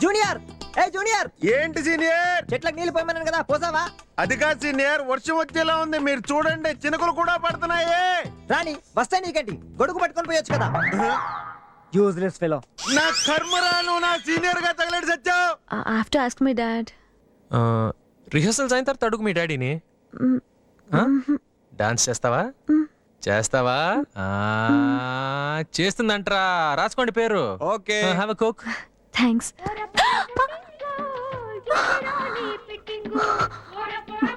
Junior, ఏ junior, ఏంటి senior? చెట్లకు నీళ్ళు పోయమన్నాను కదా, పోసావా? అది కాదు సీనియర్, వర్షం వచ్చేలా ఉంది. మీరు చూడండి, చినుకులు కూడా పడుతున్నాయి. రాని వస్తాయి నీకండి, గొడుగు పట్టుకొని పోయొచ్చు కదా. Useless fellow. నా కర్మరాను, నా సీనియర్ గా తగలడి సచ్చావు. I have to ask my dad. Rehearsals అయిన తర్వాత అడుగు మీ డాడీని. డాన్స్ చేస్తావా? చేస్తావా? చేస్తుందంటరా, రాసుకోండి పేరు. Okay, have a coke. Thanks.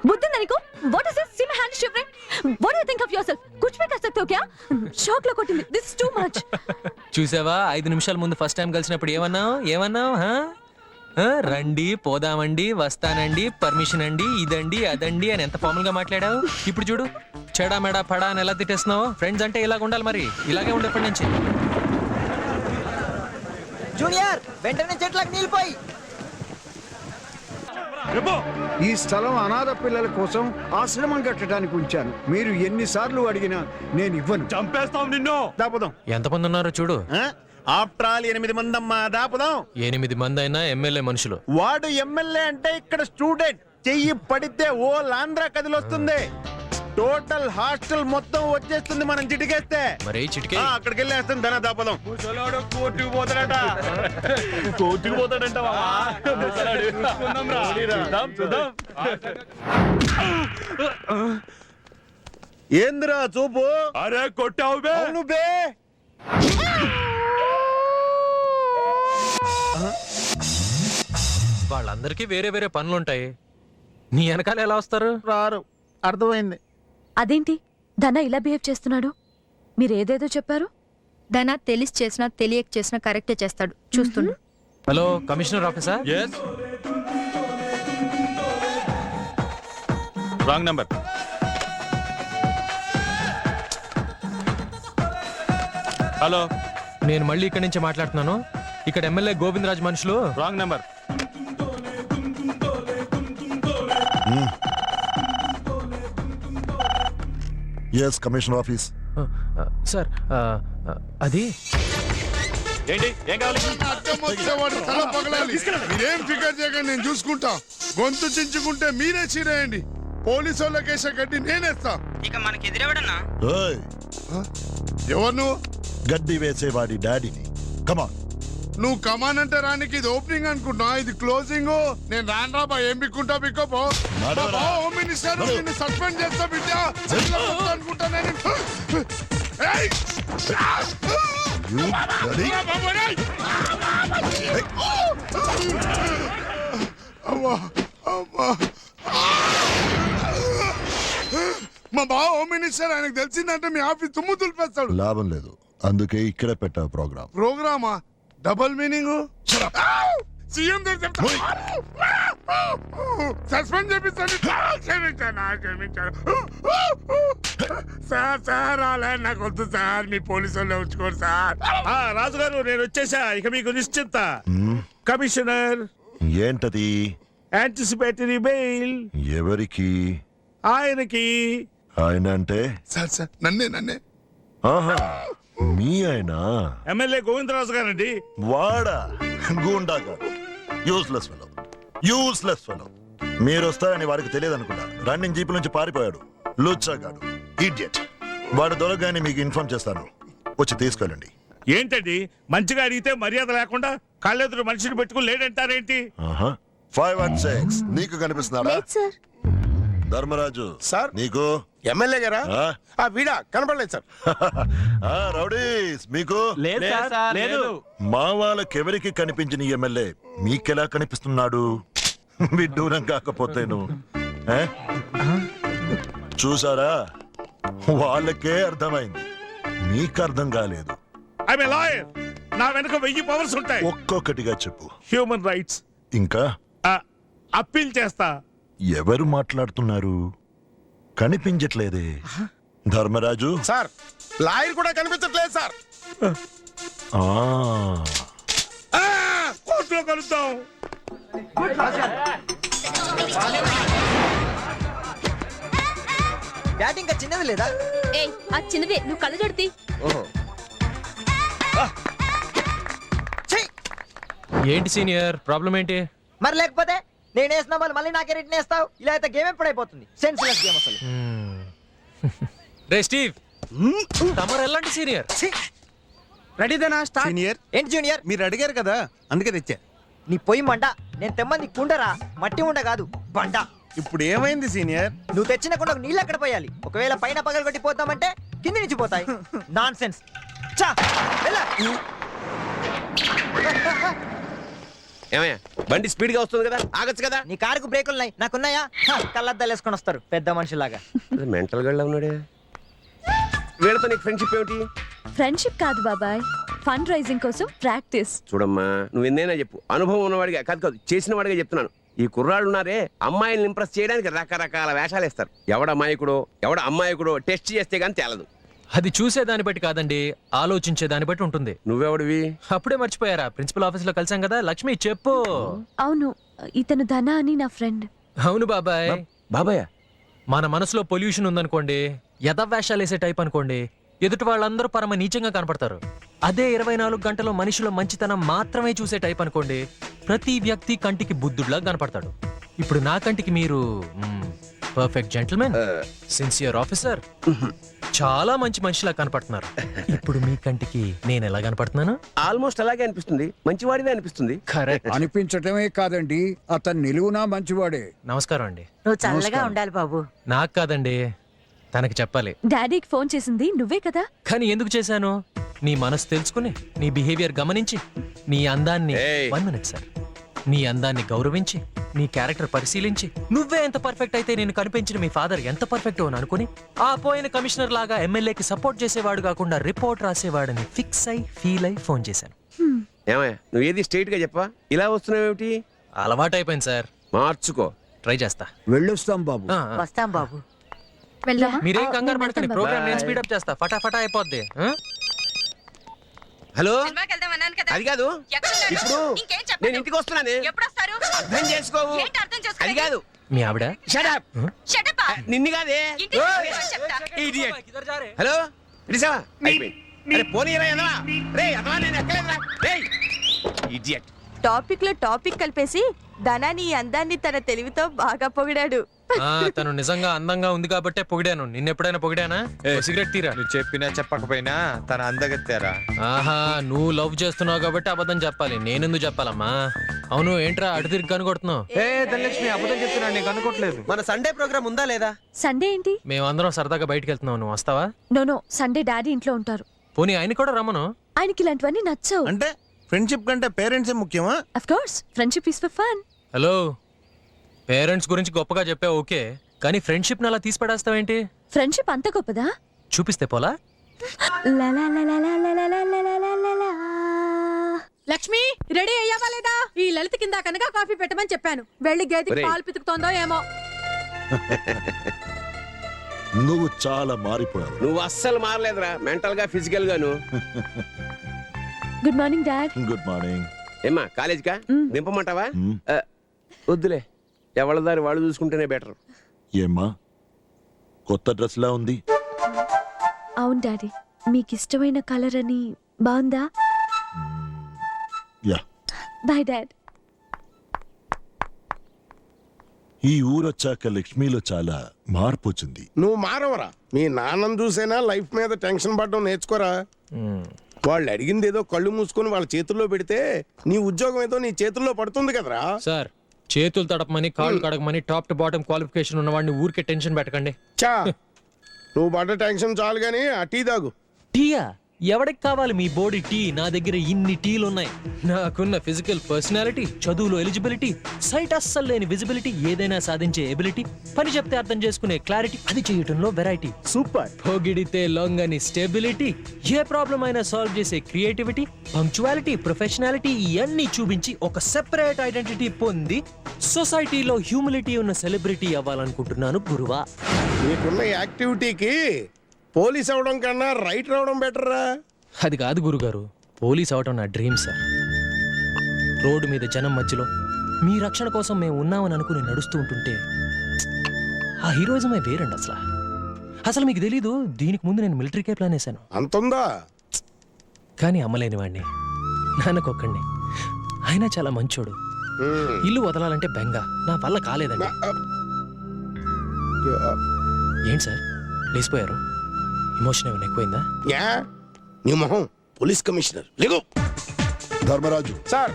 बुद्धिंदा निको? What is this? See my hand is shivering. What do you think of yourself? कुछ भी कर सकते हो क्या? Shock లో కొట్టింది. This is too much. చూసావా, 5 నిమిషాల ముందు ఫస్ట్ టైం కలిసినప్పుడు ఏమన్నావు? రండి, పోదామండి, వస్తానండి, పర్మిషన్ అండి, ఇదండి అదండి అని ఎంత ఫార్మల్ గా మాట్లాడావు. ఇప్పుడు చూడు, చెడా మెడా పడా అని ఎలా తిట్టేస్తున్నావు. ఫ్రెండ్స్ అంటే ఇలాగ ఉండాలి, మరి ఇలాగే ఉండేప్పటి నుంచి. జూనియర్, వెంటనే చెట్లకు నీళ్ళు పోయి. ఈ స్థలం అనాథ పిల్లల కోసం ఆశ్రమం కట్టడానికి ఉంచాను. మీరు ఎన్నిసార్లు అడిగినా నేను ఇవ్వను. చంపేస్తాం నిన్ను. దాపుదాం. ఎంతమంది ఉన్నారో చూడు. ఆఫ్టర్ ఆల్ 8 మంది అమ్మా. దాపుదాం. 8 మంది అయినా ఎమ్మెల్యే మనుషులు. వాడు ఎమ్మెల్యే అంటే ఇక్కడ స్టూడెంట్. చెయ్యి పడితే ఓ ఆంధ్ర కదిలొస్తుంది. టోటల్ హాస్టల్ మొత్తం వచ్చేస్తుంది మనం చిటికేస్తే. మరి చిటికే అక్కడికి వెళ్ళేస్తాం. ధన దాపదం. కోర్టుకు పోతాడట. కోర్టుకు పోతాడంట. ఏంద్రా చూపు? అరే కొట్టావు బే. అవును బే. వాళ్ళందరికీ వేరే వేరే పనులుంటాయి. నీ వెనకాల ఎలా వస్తారు? రారు. అర్థమైంది. అదేంటి ధన ఇలా బిహేవ్ చేస్తున్నాడు? మీరు ఏదేదో చెప్పారు. ధన తెలిసి చేసినా తెలియక చేసినా కరెక్టే చేస్తాడు. చూస్తున్నా. హలో, కమిషనర్ ఆఫీసా? Wrong number. హలో, నేను మళ్ళీ ఇక్కడి నుంచి మాట్లాడుతున్నాను. ఇక్కడ ఎమ్మెల్యే గోవిందరాజ్ మనుషులు. Wrong number. yes commissioner office. Sir, అది ఏంటి? ఏం కావాలి? మీరేం ఫికర్ చేయకండి, నేను చూసుకుంటా. గొంతు చించుకుంటే మీరే చీరేయండి. పోలీసు వాళ్ళ కేస కట్టి నేనేస్తా. ఇక మనకి ఎదురెవడన్నా? ఓయ్, ఎవరు నువ్వు? గడ్డి వేసేవాడి డాడీని. కమాన్. నువ్వు కమాన్ అంటే రానికి ఇది ఓపెనింగ్ అనుకుంటా, ఇది క్లోజింగ్. నేను రాను రా బా. ఏం బిక్కుంటా బిక్కోపో. హోమ్ మినిస్టర్ నిన్ను సస్పెండ్ చేస్తా బిడ్డ అనుకుంటా నేను. అమ్మా అమ్మా, మా బావ హోమ్ మినిస్టర్. ఆయనకు తెలిసిందంటే మీ ఆఫీస్ తుమ్ము తులిపేస్తాడు. లాభం లేదు, అందుకే ఇక్కడ పెట్టా ప్రోగ్రామ్. ప్రోగ్రామా? Double meaning. సీఎం సస్పెండ్ చేపిస్తాను. సార్ సార్ అలా నాకు వద్దు సార్. మీ పోలీసు వాళ్ళు ఉంచుకోరు సార్. రాజుగారు, నేను వచ్చేసా. ఇక మీకు నిశ్చింత. కమిషనర్. ఏంటది? Anticipatory bail. ఎవరికి? ఆయనకి. ఆయన అంటే? సార్ సార్ నన్నే. ఆహా, మీ ఆయన ఎమ్మెల్యే గోవిందరాజు గారండి. వాడా? గూండా గారు. Useless fellow. మీరు వస్తారని వారికి తెలియదు అనుకుంటా. రన్నింగ్ జీప్ నుంచి పారిపోయాడు. లుచ్చాగాడు, ఇడియట్. వాడు దొరకగానే మీకు ఇన్ఫార్మ్ చేస్తాను. వచ్చి తీసుకెళ్ళండి. ఏంటండి, మంచిగా అడిగితే మర్యాద లేకుండా కాళ్ళెదురు మనిషిని పెట్టుకుని లేడంటారేంటి? 516 నీకు కనిపిస్తున్నాడా? Sir, Dharmaraju sir. నీకు? ఎమ్మెల్యే గారా? వీడా కనపడలేదు సార్. రౌడీస్ మీకు? లేదు. మా వాళ్ళకెవరికి కనిపించిన ఎమ్మెల్యే మీకెలా కనిపిస్తున్నాడు? విడ్డూరం కాకపోతేను. చూసారా, వాళ్ళకే అర్థమైంది, మీకు అర్థం కాలేదు. I'm a lawyer. నా వెనక 1000 పవర్స్ ఉంటాయి. ఒక్కొక్కటిగా చెప్పు. Human rights. ఇంకా? అప్పీల్ చేస్తా. ఎవరు మాట్లాడుతున్నారు? కనిపించట్లేదే. ధర్మరాజు సార్, లాయర్ కూడా కనిపించట్లేదు సార్. కోర్టులో కలుద్దాం. బ్యాట్ ఇంకా చిన్నది లేదా? ఏయ్, ఆ చిన్నదే. నువ్వు కళ్ళు చూడతి. ఓహో. ఏంటి సీనియర్ ప్రాబ్లం ఏంటి? మరి లేకపోతే నేను వేసిన వాళ్ళు మళ్ళీ నాకే రిటర్న్ వేస్తావు? ఇలా అయితే గేమ్ ఎప్పుడైపోతుంది? సెన్స్లెస్ గేమ్ అసలు. రే స్టీవ్, తమరు ఎలాంటి సీనియర్? రెడీదేనా స్టార్ట్? సీనియర్ ఏంటి జూనియర్? మీరు అడిగారు కదా అందుకే తెచ్చా. నీ పొయ్యి మంట, నేను తెమ్మంది కుండరా, మట్టి ఉండ కాదు బండ. ఇప్పుడు ఏమైంది సీనియర్? నువ్వు తెచ్చిన కుండకు నీళ్ళు ఎక్కడ పోయాలి? ఒకవేళ పైన పగలు కొట్టి పోతామంటే కింది నుంచి పోతాయి. Non sense. ఏమయ్యా బండి స్పీడ్ గా వస్తుంది కదా, ఆగచ్చు కదా. నీ కారుకు బ్రేకులు ఉన్నాయి, నాకున్నాయా? కళ్ళద్దాలు వేసుకొని వస్తారు పెద్ద మనుషులాగా. మెంటల్ గళ్ళ ఉన్నాడే. వీళ్ళతో నీకు ఫ్రెండ్షిప్ ఏమిటి? ఫ్రెండ్షిప్ కాదు బాబాయ్, ఫండ్ రైజింగ్ కోసం ప్రాక్టీస్. చూడమ్మా, నువ్వు ఎన్నైనా చెప్పు, అనుభవం ఉన్నవాడిగా కాదు చేసిన వాడిగా చెప్తున్నాను. ఈ కుర్రాళ్ళు ఉన్నారే, అమ్మాయిల్ని ఇంప్రెస్ చేయడానికి రకరకాల వేషాలు వేస్తారు. ఎవడ అమాయకుడో ఎవడ అమ్మాయకుడో టెస్ట్ చేస్తే గానీ తేలదు. అది చూసే దాన్ని బట్టి కాదండి, ఆలోచించే దాన్ని బట్టి ఉంటుంది. నువ్వెవడివి? అప్పుడే మర్చిపోయారా? ప్రిన్సిపల్ ఆఫీస్ లో కలిసాం కదా. లక్ష్మి చెప్పు. అవును, ఇతను ధన అని నా ఫ్రెండ్. అవును బాబాయ్. బాబాయ్ మన మనసులో పొల్యూషన్ ఉందనుకోండి, యథవేషాలు వేసే టైప్ అనుకోండి, ఎదుటి వాళ్ళందరూ పరమ నీచంగా కనపడతారు. అదే 24 గంటలో మనిషిలో మంచితనం మాత్రమే చూసే టైప్ అనుకోండి, ప్రతి వ్యక్తి కంటికి బుద్ధుడిలా కనపడతాడు. ఇప్పుడు నా కంటికి మీరు పర్ఫెక్ట్ జెంటిల్మెన్, సిన్సియర్ ఆఫీసర్, చాలా మంచి మనిషిలా కనపడుతున్నారు. ఇప్పుడు మీ కంటికి నేను ఎలా కనపడుతున్నాను? ఆల్మోస్ట్ అలాగే అనిపిస్తుంది, మంచివాడిదే అనిపిస్తుంది. కరెక్ట్. అనిపించటమే కాదండి, అతను నిలువునా మంచివాడే. నమస్కారం అండి. నువ్వు చల్లగా ఉండాలి బాబు. నాకు కాదండి, తనకి చెప్పాలి. డాడీకి ఫోన్ చేసింది నువ్వే కదా? కానీ ఎందుకు చేశాను? నీ మనసు తెలుసుకుని, నీ బిహేవియర్ గమనించి, నీ అందాన్ని ఏయ్. 1 minute సార్, నీ అందాన్ని గౌరవించి, నీ క్యారెక్టర్ పరిశీలించి, నువ్వే ఎంత పర్ఫెక్ట్ అయితే నేను కనిపించిన మీ ఫాదర్ ఎంత పర్ఫెక్ట్ అని అనుకుని, ఆ పోయిన కమిషనర్ లాగా ఎమ్మెల్యేకి సపోర్ట్ చేసేవాడు కాకుండా రిపోర్ట్ రాసేవాడని ఫిక్స్ అయి ఫీల్ అయి ఫోన్ చేశాను. ఏమయ్యా నువ్వు ఏది స్ట్రైట్ గా చెప్పా, ఇలా వస్తున్నావేమిటి? అలవాటైపోయింది సార్, మార్చుకో. ట్రై చేస్తా. వెళ్ళొస్తాం బాబు. ఆ, ఆ. వస్తాం బాబు. వెళ్దామా? మీరేం కంగారు నేను పడకండి, వెళ్తాను ప్రోగ్రామ్ నేను Bye. స్పీడప్ చేస్తా, ఫటాఫటా అయిపోద్ది. ఆ? హలో, అది కాదు ఇప్పుడు నేను ఇంటికి వస్తున్నాను, అర్థం చేసుకోవు. అది కాదు, మీ ఆవిడ Shut up. నిన్ను కాదే. Idiot. హలో రిసావా, అయిపోయింది. అరే పోనీ రా ఎదవా. రేయ్ ఎదవా, నేను ఎక్కలేదురా. రేయ్ ఇడియట్. టాపిక్ లో టాపిక్ కలిపేసి ధనాన్ని ఈ అందాన్ని తన తెలివితో బాగా పొగిడాడు. ఆ, తను నిజంగా అందంగా ఉంది కాబట్టే పొగిడాను. నిన్నెప్పుడైనా పొగిడానా? ఓ సిగరెట్ తీరా. నువ్వు చెప్పినా చెప్పకపోయినా తన అందగత్తారా. ఆహా, నువ్వు లవ్ చేస్తున్నావు కాబట్టి అబద్ధం చెప్పాలి, నేనెందుకు చెప్పాలమ్మా? అవును, ఏంట్రా అటు తిరిగి కనుకొడుతున్నావు? ఏ ధనలక్ష్మి, అబద్ధం చెప్తున్నాను, నీకు అనుకోవట్లేదు. మన సండే ప్రోగ్రామ్ ఉందా లేదా? సండే ఏంటి? మేమందరం సరదాగా బయటికి వెళ్తున్నావు, నువ్వు వస్తావా? నో, సండే డాడీ ఇంట్లో ఉంటారు. పోనీ ఆయన కూడా రమ్మను. ఆయనకి ఇలాంటివన్నీ నచ్చవు. అంటే ఫ్రెండ్షిప్ కంటే పేరెంట్సే ముఖ్యమా? Of course, friendship is for fun. Hello, parents గురించి గొప్పగా చెప్పా ఓకే, కానీ ఫ్రెండ్షిప్ అలా తీసి పడేస్తావేంటి? ఫ్రెండ్షిప్ అంత గొప్పదా? చూపిస్తే పోలా? లక్ష్మి, రెడీ అయ్యావా లేదా? ఈ లలిత కింద కనుక కాఫీ పెట్టమని చెప్పాను. వెళ్ళి గేదెకి ఒరేయ్. పాలు పితుకుతోందో ఏమో. నువ్వు చాలా మారిపోయావు. నువ్వు అస్సలు మారలేదురా, మెంటల్ గా ఫిజికల్ గాను. Good morning dad. Good morning. ఏమ్మా కాలేజీకా దింపమంటావా? వద్దులే, ఎవరి దారి వాళ్ళు చూసుకుంటేనే బెటర్. ఏమ్మా కొత్త డ్రెస్ లా ఉంది? అవును డాడీ, మీకు ఇష్టమైన కలర్ అని. బాగుందా? యా. Bye dad. ఈ ఊరొచ్చాక లక్ష్మిలో చాలా మార్పు వచ్చింది. నువ్వు మారవరా? మీ నాన్నను చూసేనా లైఫ్ మీద టెన్షన్ పడడం నేర్చుకోరా. వాళ్ళు అడిగింది ఏదో కళ్ళు మూసుకొని వాళ్ళ చేతుల్లో పెడితే నీ ఉద్యోగం ఏదో నీ చేతుల్లో పడుతుంది కదరా. సార్, చేతులు తడపమని కాళ్ళు కడగమని టాప్ టు బాటమ్ క్వాలిఫికేషన్ ఉన్నవాడిని ఊరికే టెన్షన్ పెట్టకండి. చా, నువ్వు పడ్డ టెన్షన్ చాలు గానీ ఆ టీ తాగు. టీయా? ఎవడికి కావాలి మీ బోడీ టీ? నా దగ్గర ఇన్ని టీలు ఉన్నాయి. నాకున్న ఫిజికల్ పర్సనాలిటీ, చదువులో ఎలిజిబిలిటీ, సైట్ అస్సలు లేని విజిబిలిటీ, ఏదైనా సాధించే ఎబిలిటీ, పని చెప్తే అర్థం చేసుకునే క్లారిటీ, అది చేయటంలో వెరైటీ, సూపర్. పొగిడితే లొంగని స్టెబిలిటీ, ఏ ప్రాబ్లం అయినా సాల్వ్ చేసే క్రియేటివిటీ, పంక్చువాలిటీ, ప్రొఫెషనాలిటీ, ఇవన్నీ చూపించి ఒక సెపరేట్ ఐడెంటిటీ పొంది సొసైటీలో హ్యూమిలిటీ ఉన్న సెలబ్రిటీ అవ్వాలనుకుంటున్నాను గురువా. నీకున్న యాక్టివిటీకి పోలీస్ అవడం కన్నా రైటర్ అవడం బెటర్ రా. అది కాదు గురుగారు, పోలీస్ అవటం నా డ్రీమ్ సార్. రోడ్డు మీద జనం మధ్యలో మీ రక్షణ కోసం మేము ఉన్నామని అనుకుని నడుస్తూ ఉంటుంటే ఆ హీరోయిజమే వేరండి. అసలు మీకు తెలీదు, దీనికి ముందు నేను మిలిటరీకే ప్లాన్ వేశాను. అంతుందా? కానీ అమ్మలేని వాడిని, నాన్నకొక్కండి. ఆయన చాలా మంచోడు. ఇల్లు వదలాలంటే బెంగ, నా వల్ల కాలేదండి. ఏంటి సార్ లేచిపోయారు? ఎమోషన్ ఏమైనా ఎక్కువైందా? యా నీ మొహం పోలీస్ కమిషనర్ లేగో. ధర్మరాజు సార్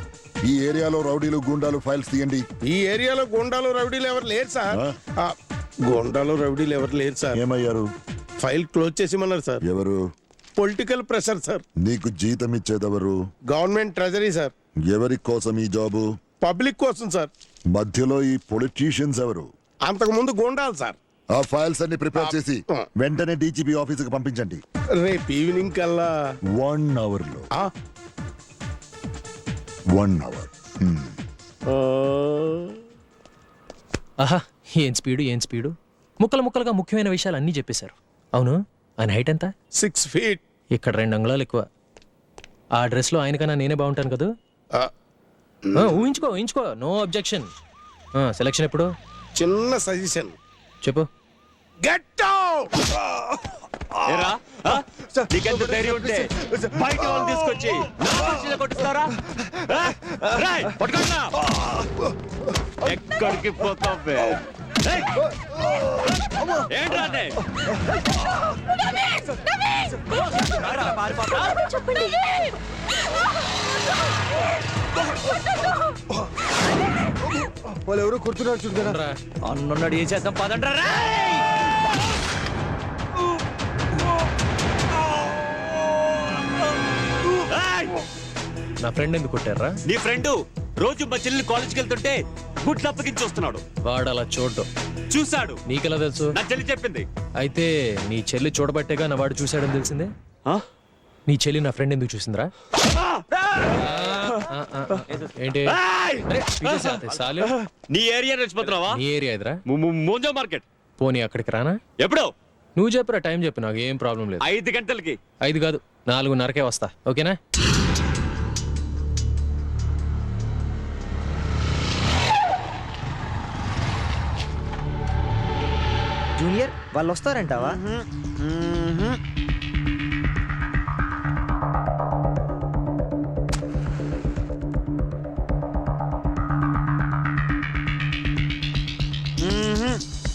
ఈ ఏరియాలో రౌడీలు గూండాలు ఫైల్స్ తీయండి. ఈ ఏరియాలో గోండాలు రౌడీలు ఎవరు లేరు సార్. గోండాలు రౌడీలు ఎవరు లేరు సార్. ఏమయ్యారు? ఫైల్ క్లోజ్ చేసిమన్నారు సార్. ఎవరు? Political pressure sir. నీకు జీతం ఇచ్చేదెవరు? Government treasury sir. ఎవరి కోసం ఈ జాబు? పబ్లిక్ కోసం సార్. మధ్యలో ఈ పొలిటీషియన్స్ ఎవరు? అంతకు ముందు గోండాలు సార్. ఆ ఫైల్స్ అన్ని ప్రిపేర్ చేసి వెంటనే డీజీపీ ఆఫీసుకి పంపించండి. రేపు ఈవినింగ్ కల్లా 1 hour లో 1 hour. ఆహా, ఏం స్పీడు. ముక్కలు ముక్కలుగా ముఖ్యమైన విషయాలు అన్నీ చెప్పేశారు. అవును, ఆయన హైట్ ఎంత? 6 feet. ఇక్కడ 2 అంగుళాలు ఎక్కువ. ఆ డ్రెస్లో ఆయనకన్నా నేనే బాగుంటాను కదా. ఊహించుకో, నో అబ్జెక్షన్. సెలక్షన్ ఎప్పుడు? చిన్న సజెషన్ చెప్పు. Get out. నీకెంత ధైర్యం ఉంటే బయట వాళ్ళు తీసుకొచ్చి నా మనిషిని కొట్టిస్తారా? పట్టుకోండి. ఎక్కడికి పోతావే? ఏంట్రా అంటే? వాళ్ళు ఎవరు కుడుతున్నారు చూడరా. అన్నున్నాడు, ఏం చేద్దాం పదండ్రా. నా ఫ్రెండ్ ఎందుకు కొట్టారా? నీ ఫ్రెండ్ రోజు మా చెల్లి కాలేజ్కి వెళ్తుంటే గుడ్లు అప్పగించి వస్తున్నాడు. వాడు అలా చూడ్డం చూశాడు. నీకెలా తెలుసు? నా చెల్లి చెప్పింది. అయితే నీ చెల్లి చూడబట్టేగా నా వాడు చూశాడని తెలిసిందే. నీ చెల్లి నా ఫ్రెండ్ ఎందుకు చూసిందిరా? ఏంటి సాలు? నీ ఏరియా రెచ్చిపోతున్నావా? నీ ఏరియా ఎదురా? మోంజో మార్కెట్. పోనీ అక్కడికి రానా? ఎప్పుడు? నువ్వు చెప్పురా, టైం చెప్పు, నాకు ఏం ప్రాబ్లం లేదు. 5 గంటలకి. 5 కాదు, 4:30కే వస్తా. ఓకేనా? జూనియర్ వాళ్ళు వస్తారంటావా?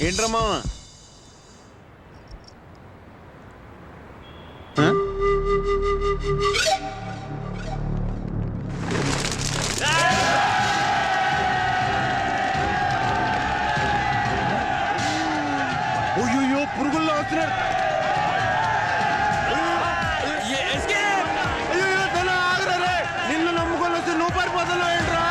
ఏంట్రా మామ? అయ్యో పురుగుల్లో వస్తున్నారు. నిన్ను నమ్ముకొని వస్తే నువ్వు పారిపోతావు ఏంట్రా?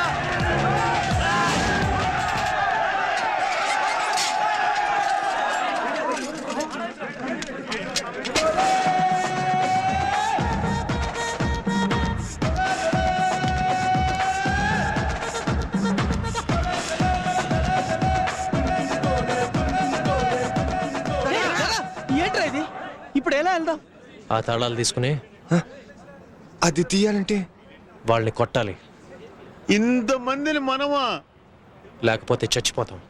ఏంట్రా ఇది? ఇప్పుడు ఎలా వెళ్దాం? ఆ తాళాలు తీసుకుని అది తీయాలంటే వాళ్ళని కొట్టాలి, ఇంతమందిని మనమా? లేకపోతే చచ్చిపోతాం.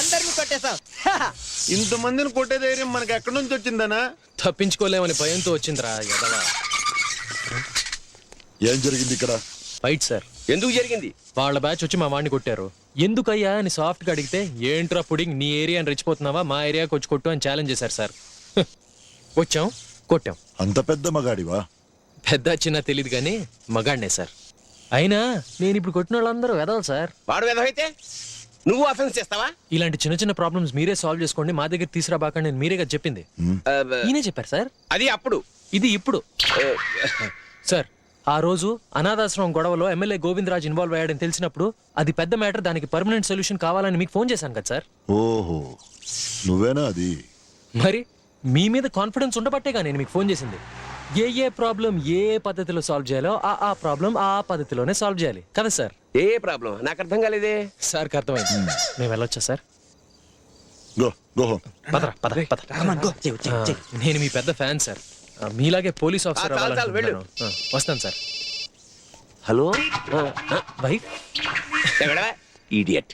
అందరిని కొట్టేశాం. ఇంతమందిని కొట్టే ధైర్యం మనకి ఎక్కడి నుంచి వచ్చిందనా? తప్పించుకోలేమని భయంతో వచ్చిందిరా ఎదవా. ఏం జరిగింది ఇక్కడ? Fight sir. ఎందుకు జరిగింది? వాళ్ళ బ్యాచ్ వచ్చి మా వాడిని కొట్టారు. ఎందుకయ్యా అని సాఫ్ట్ గా అడిగితే, ఏంట్రా పుడింగ్ నీ ఏరియా అని రెచ్చిపోతున్నావా, మా ఏరియాకి వచ్చి కొట్టు అని ఛాలెంజ్ చేశారు సార్. వచ్చాం, కొట్టాం. అంత పెద్ద మగాడివా? పెద్ద చిన్న తెలియదు కానీ మగాడినే సార్. అయినా నేను ఇప్పుడు కొట్టిన వాళ్ళందరూ వెదవాలి సార్. వాడు వెదవైతే నువ్వు అఫెన్స్ చేస్తావా? ఇలాంటి చిన్న చిన్న ప్రాబ్లమ్స్ మీరే సాల్వ్ చేసుకోండి, మా దగ్గర తీసుకురాబాకండి నేను మీరేగా చెప్పింది. ఈయనే చెప్పారు సార్. అది అప్పుడు. ఇది ఇప్పుడు. సార్ ఆ రోజు అనాథాశ్రమం గొడవలో ఎమ్మెల్యే గోవిందరాజ్ ఇన్వాల్వ్ అయ్యాడని తెలిసినప్పుడు అది పెద్ద మ్యాటర్, దానికి పర్మనెంట్ సొల్యూషన్ కావాలని మీకు ఫోన్ చేశాను కదా సార్. ఓహో, నువ్వేనా అది? మరి మీ మీద కాన్ఫిడెన్స్ ఉండబట్టేగా నేను మీకు ఫోన్ చేసింది. ఏ ప్రాబ్లం ఏ పద్ధతిలో సాల్వ్ చేయాలో ఆ ప్రాబ్లం ఆ పద్ధతిలోనే సాల్వ్ చేయాలి కదా సార్. ఏ ప్రాబ్లం నాకు అర్థం కాలేదే. సార్కి అర్థమైంది. మేము వెళ్ళొచ్చా సార్? Go go home. పదరా, పద, పద. నేను మీ పెద్ద ఫ్యాన్ సార్. మీలాగే పోలీస్ ఆఫీసర్ అవ్వాలనుకుంటున్నాను. వస్తాను సార్. Hello wife idiot.